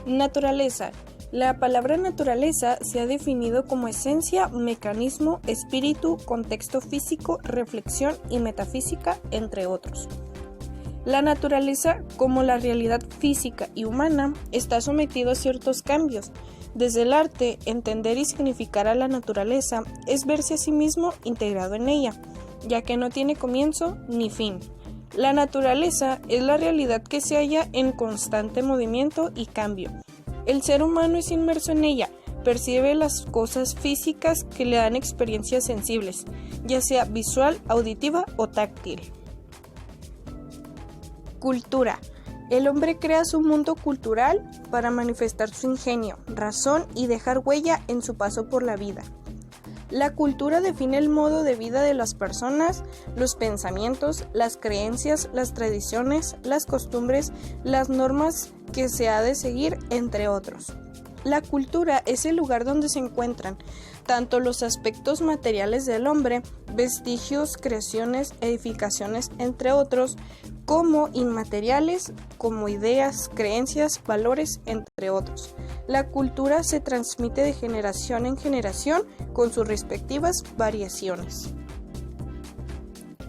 Naturaleza. La palabra naturaleza se ha definido como esencia, mecanismo, espíritu, contexto físico, reflexión y metafísica, entre otros. La naturaleza, como la realidad física y humana, está sometido a ciertos cambios. Desde el arte, entender y significar a la naturaleza es verse a sí mismo integrado en ella, ya que no tiene comienzo ni fin. La naturaleza es la realidad que se halla en constante movimiento y cambio. El ser humano es inmerso en ella, percibe las cosas físicas que le dan experiencias sensibles, ya sea visual, auditiva o táctil. Cultura. El hombre crea su mundo cultural para manifestar su ingenio, razón y dejar huella en su paso por la vida. La cultura define el modo de vida de las personas, los pensamientos, las creencias, las tradiciones, las costumbres, las normas que se ha de seguir, entre otros. La cultura es el lugar donde se encuentran tanto los aspectos materiales del hombre, vestigios, creaciones, edificaciones, entre otros, como inmateriales, como ideas, creencias, valores, entre otros. La cultura se transmite de generación en generación con sus respectivas variaciones.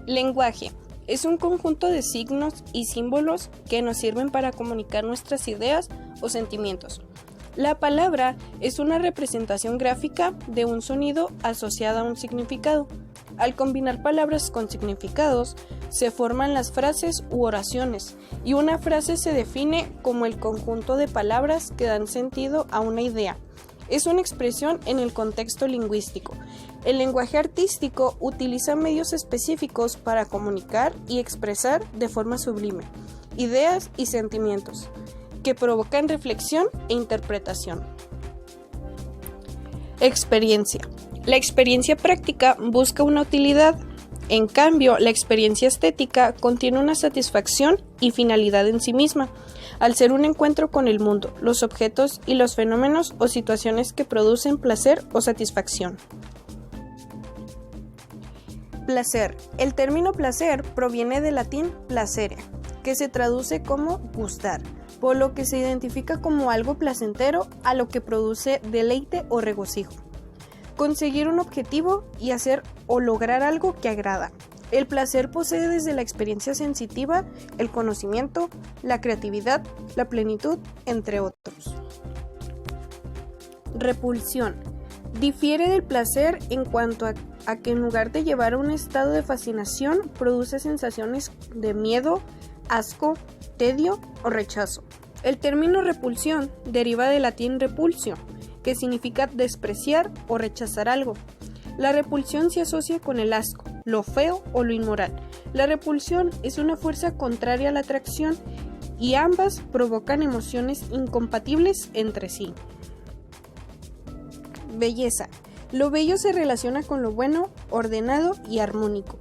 Lenguaje. Es un conjunto de signos y símbolos que nos sirven para comunicar nuestras ideas o sentimientos. La palabra es una representación gráfica de un sonido asociada a un significado. Al combinar palabras con significados, se forman las frases u oraciones, y una frase se define como el conjunto de palabras que dan sentido a una idea. Es una expresión en el contexto lingüístico. El lenguaje artístico utiliza medios específicos para comunicar y expresar de forma sublime ideas y sentimientos que provocan reflexión e interpretación. Experiencia. La experiencia práctica busca una utilidad. En cambio, la experiencia estética contiene una satisfacción y finalidad en sí misma, al ser un encuentro con el mundo, los objetos y los fenómenos o situaciones que producen placer o satisfacción. Placer. El término placer proviene del latín placere, que se traduce como gustar, por lo que se identifica como algo placentero a lo que produce deleite o regocijo. Conseguir un objetivo y hacer o lograr algo que agrada. El placer posee desde la experiencia sensitiva, el conocimiento, la creatividad, la plenitud, entre otros. Repulsión. Difiere del placer en cuanto a que en lugar de llevar a un estado de fascinación, produce sensaciones de miedo, asco, tedio o rechazo. El término repulsión deriva del latín repulsio, que significa despreciar o rechazar algo. La repulsión se asocia con el asco, lo feo o lo inmoral. La repulsión es una fuerza contraria a la atracción y ambas provocan emociones incompatibles entre sí. Belleza. Lo bello se relaciona con lo bueno, ordenado y armónico.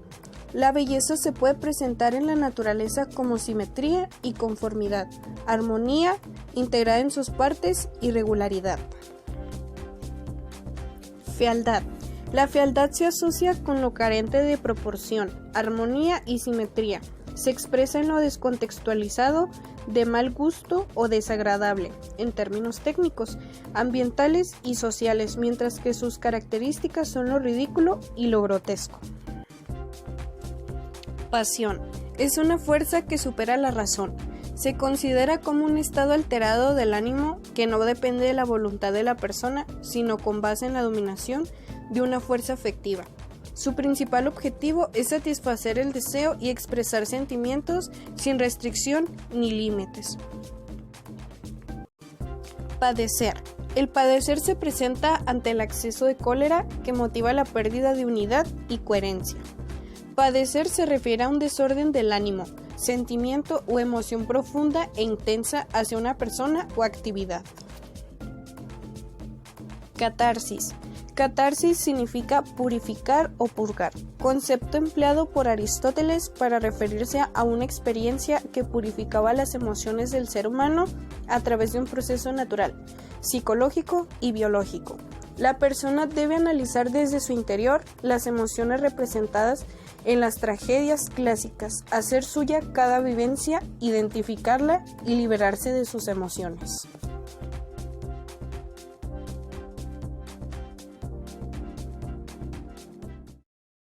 La belleza se puede presentar en la naturaleza como simetría y conformidad, armonía integrada en sus partes y regularidad. Fealdad. La fealdad se asocia con lo carente de proporción, armonía y simetría. Se expresa en lo descontextualizado, de mal gusto o desagradable, en términos técnicos, ambientales y sociales, mientras que sus características son lo ridículo y lo grotesco. Pasión. Es una fuerza que supera la razón. Se considera como un estado alterado del ánimo que no depende de la voluntad de la persona, sino con base en la dominación de una fuerza afectiva. Su principal objetivo es satisfacer el deseo y expresar sentimientos sin restricción ni límites. Padecer. El padecer se presenta ante el acceso de cólera que motiva la pérdida de unidad y coherencia. Padecer se refiere a un desorden del ánimo, sentimiento o emoción profunda e intensa hacia una persona o actividad. Catarsis. Catarsis significa purificar o purgar, concepto empleado por Aristóteles para referirse a una experiencia que purificaba las emociones del ser humano a través de un proceso natural, psicológico y biológico. La persona debe analizar desde su interior las emociones representadas en las tragedias clásicas, hacer suya cada vivencia, identificarla y liberarse de sus emociones.